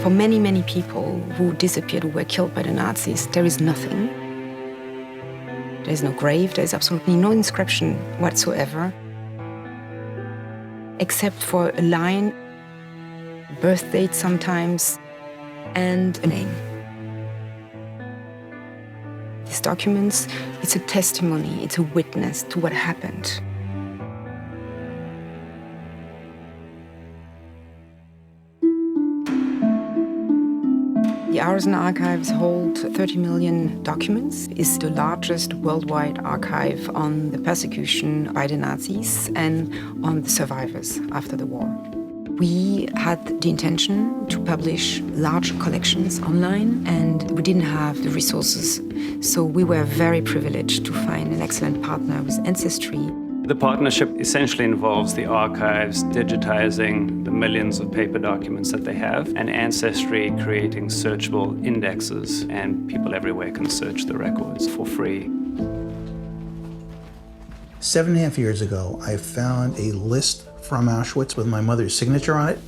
For many, many people who disappeared, who were killed by the Nazis, there is nothing. There is no grave, there is absolutely no inscription whatsoever, except for a line, a birth date sometimes, and a name. These documents, it's a testimony, it's a witness to what happened. The Arolsen Archives hold 30 million documents. It's the largest worldwide archive on the persecution by the Nazis and on the survivors after the war. We had the intention to publish large collections online, and we didn't have the resources. So we were very privileged to find an excellent partner with Ancestry. The partnership essentially involves the archives digitizing the millions of paper documents that they have, and Ancestry creating searchable indexes, and people everywhere can search the records for free. 7.5 years ago, I found a list from Auschwitz with my mother's signature on it.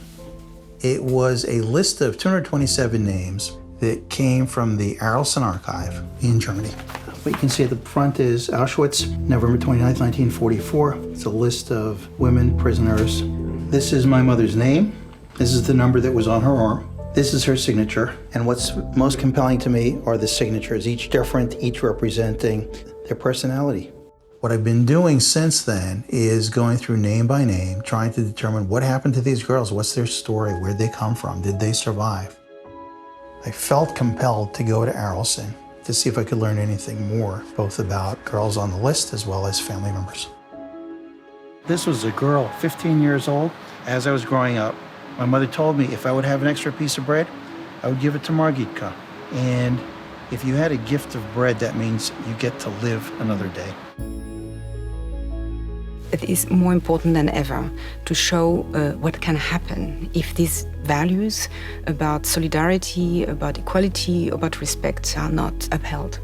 It was a list of 227 names that came from the Arolsen Archive in Germany. What you can see at the front is Auschwitz, November 29th, 1944. It's a list of women prisoners. This is my mother's name. This is the number that was on her arm. This is her signature. And what's most compelling to me are the signatures, each different, each representing their personality. What I've been doing since then is going through name by name, trying to determine what happened to these girls, what's their story, where'd they come from, did they survive? I felt compelled to go to Arolsen to see if I could learn anything more, both about girls on the list as well as family members. This was a girl, 15 years old. As I was growing up, my mother told me if I would have an extra piece of bread, I would give it to Margitka. And if you had a gift of bread, that means you get to live another day. It is more important than ever to show what can happen if these values about solidarity, about equality, about respect are not upheld.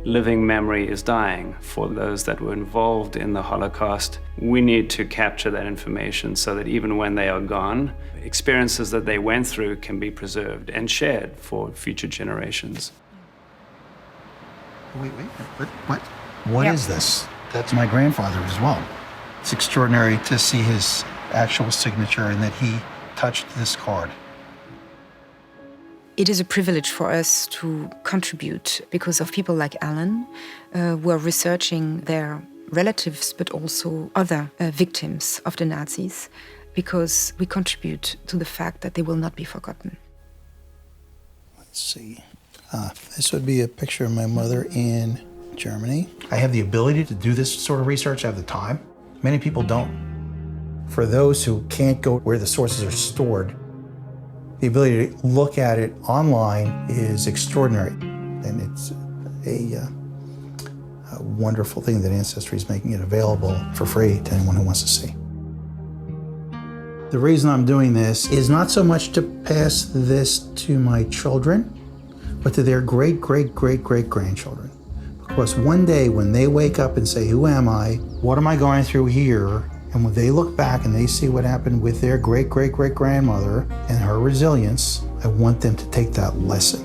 Living memory is dying for those that were involved in the Holocaust. We need to capture that information so that even when they are gone, experiences that they went through can be preserved and shared for future generations. Wait, what? What is this? That's my grandfather as well. It's extraordinary to see his actual signature and that he touched this card. It is a privilege for us to contribute because of people like Alan, who are researching their relatives, but also other victims of the Nazis, because we contribute to the fact that they will not be forgotten. Let's see. This would be a picture of my mother in Germany. I have the ability to do this sort of research. I have the time. Many people don't. For those who can't go where the sources are stored, the ability to look at it online is extraordinary. And it's a wonderful thing that Ancestry is making it available for free to anyone who wants to see. The reason I'm doing this is not so much to pass this to my children, but to their great-great-great-great-grandchildren. Because one day when they wake up and say, who am I? What am I going through here? And when they look back and they see what happened with their great-great-great-grandmother and her resilience, I want them to take that lesson